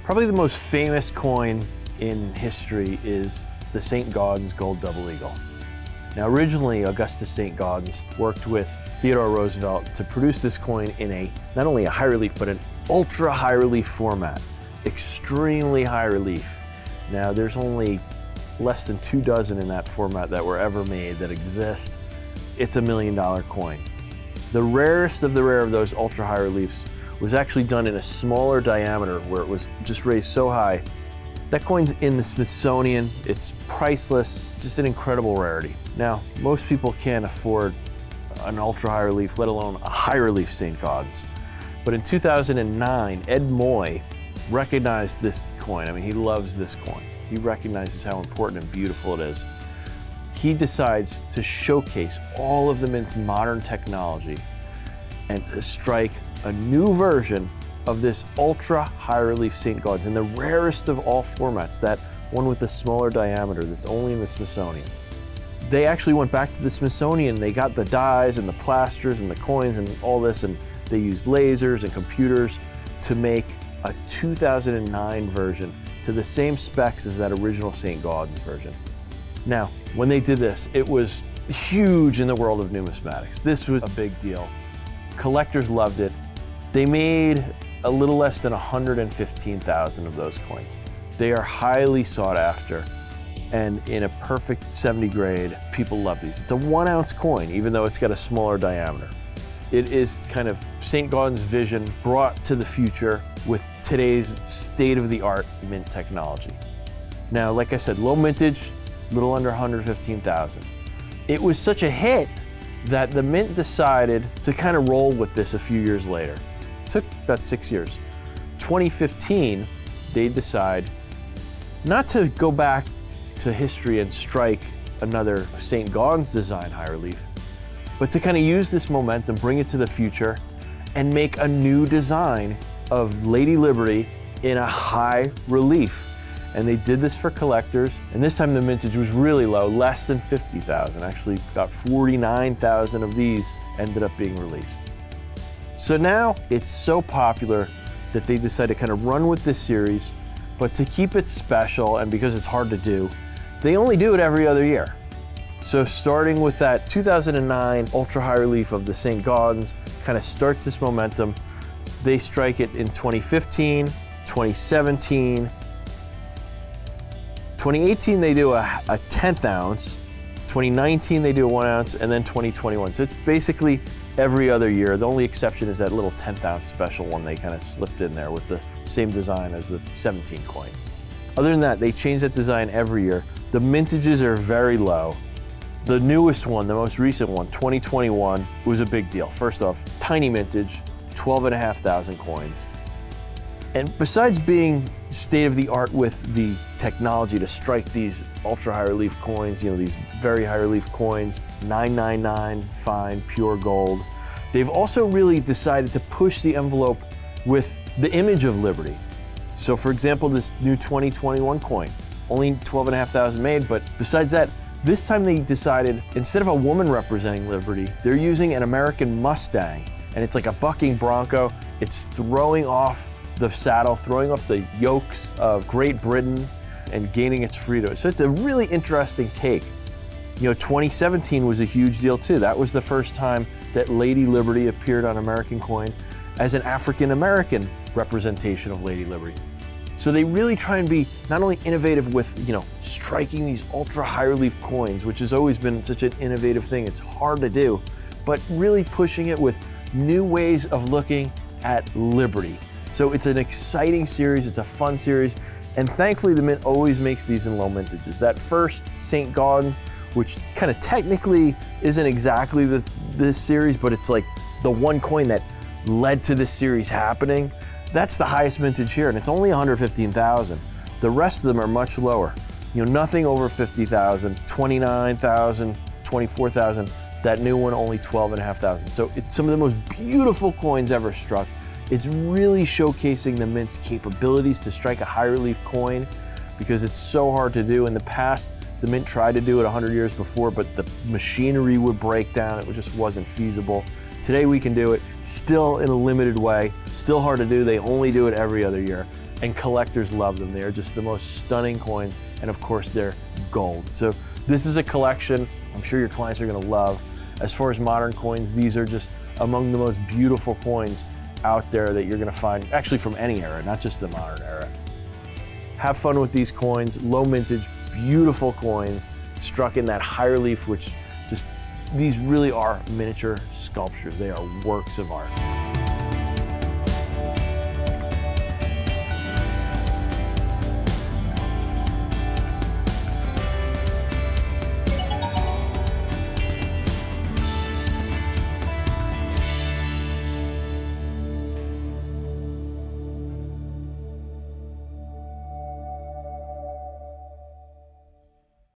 Probably the most famous coin in history is the St. Gaudens Gold Double Eagle. Now originally, Augustus St. Gaudens worked with Theodore Roosevelt to produce this coin in not only a high relief, but an ultra high relief format. Extremely high relief. Now there's only less than 2 dozen in that format that were ever made that exist. It's $1 million coin. The rarest of the rare of those ultra high reliefs was actually done in a smaller diameter where it was just raised so high. That coin's in the Smithsonian. It's priceless, just an incredible rarity. Now, most people can't afford an ultra high relief, let alone a high relief St. Gaudens. But in 2009, Ed Moy recognized this coin. I mean, he loves this coin. He recognizes how important and beautiful it is. He decides to showcase all of the Mint's modern technology and to strike a new version of this ultra high relief St. Gaudens in the rarest of all formats, that one with a smaller diameter that's only in the Smithsonian. They actually went back to the Smithsonian, they got the dies and the plasters and the coins and all this, and they used lasers and computers to make a 2009 version to the same specs as that original St. Gaudens version. Now, when they did this, it was huge in the world of numismatics. This was a big deal. Collectors loved it. They made a little less than 115,000 of those coins. They are highly sought after, and in a perfect 70 grade, people love these. It's a 1 ounce coin, even though it's got a smaller diameter. It is kind of St. Gaudens' vision brought to the future with today's state-of-the-art mint technology. Now, like I said, low mintage, little under 115,000. It was such a hit that the Mint decided to kind of roll with this a few years later. It took about 6 years. 2015, they decide not to go back to history and strike another St. Gaudens design high relief, but to kind of use this momentum, bring it to the future, and make a new design of Lady Liberty in a high relief. And they did this for collectors, and this time the mintage was really low, less than 50,000. Actually, about 49,000 of these ended up being released. So now it's so popular that they decided to kind of run with this series, but to keep it special, and because it's hard to do, they only do it every other year. So starting with that 2009 ultra high relief of the St. Gaudens, kind of starts this momentum. They strike it in 2015, 2017, 2018 they do a 10th ounce, 2019 they do a 1 ounce, and then 2021. So it's basically every other year. The only exception is that little 10th ounce special one they kind of slipped in there with the same design as the 17 coin. Other than that, they change that design every year. The mintages are very low. The newest one, the most recent one, 2021, was a big deal. First off, tiny mintage, 12,500 coins. And besides being state-of-the-art with the technology to strike these ultra high relief coins, you know, these very high relief coins, 999 fine pure gold, they've also really decided to push the envelope with the image of Liberty. So for example, this new 2021 coin, only 12,500 made, but besides that, this time they decided, instead of a woman representing Liberty, they're using an American Mustang, and it's like a bucking bronco. It's throwing off the saddle, throwing off the yokes of Great Britain and gaining its freedom. So it's a really interesting take. You know, 2017 was a huge deal too. That was the first time that Lady Liberty appeared on American coin as an African-American representation of Lady Liberty. So they really try and be not only innovative with, you know, striking these ultra high relief coins, which has always been such an innovative thing, it's hard to do, but really pushing it with new ways of looking at Liberty. So it's an exciting series, it's a fun series, and thankfully the Mint always makes these in low mintages. That first St. Gaudens, which kind of technically isn't exactly this series, but it's like the one coin that led to this series happening, that's the highest mintage here, and it's only 115,000. The rest of them are much lower. You know, nothing over 50,000, 29,000, 24,000. That new one, only 12,500. So it's some of the most beautiful coins ever struck. It's really showcasing the Mint's capabilities to strike a high relief coin because it's so hard to do. In the past, the Mint tried to do it 100 years before, but the machinery would break down. It just wasn't feasible. Today we can do it, still in a limited way, still hard to do. They only do it every other year. and collectors love them. They are just the most stunning coins, and of course they're gold. So this is a collection I'm sure your clients are gonna love. As far as modern coins, these are just among the most beautiful coins out there that you're gonna find, actually from any era, not just the modern era. Have fun with these coins, low mintage, beautiful coins, struck in that high relief, which just, these really are miniature sculptures. They are works of art.